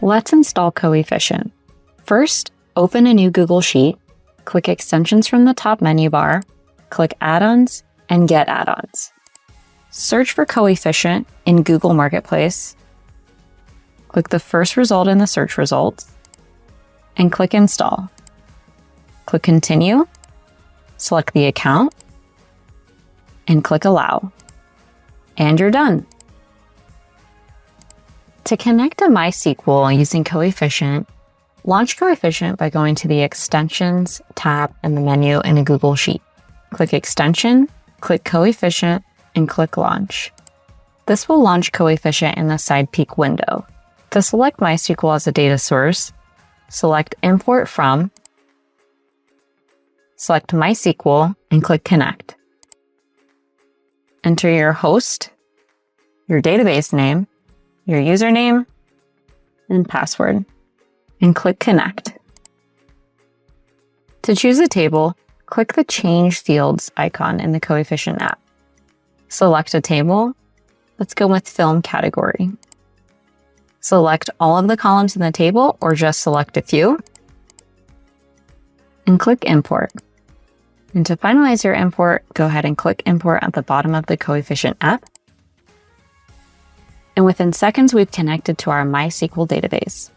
Let's install Coefficient. First, open a new Google Sheet, click Extensions from the top menu bar, click Add-ons, and Get Add-ons. Search for Coefficient in Google Marketplace, click the first result in the search results, and click Install. Click Continue, select the account, and click Allow. And you're done. To connect to MySQL using Coefficient, launch Coefficient by going to the Extensions tab in the menu in a Google Sheet. Click Extension, click Coefficient, and click Launch. This will launch Coefficient in the side peek window. To select MySQL as a data source, select Import From, select MySQL, and click Connect. Enter your host, your database name, your username, and password, and click Connect. To choose a table, click the Change Fields icon in the Coefficient app. Select a table. Let's go with Film category. Select all of the columns in the table or just select a few, and click Import. And to finalize your import, go ahead and click Import at the bottom of the Coefficient app. And within seconds, we've connected to our MySQL database.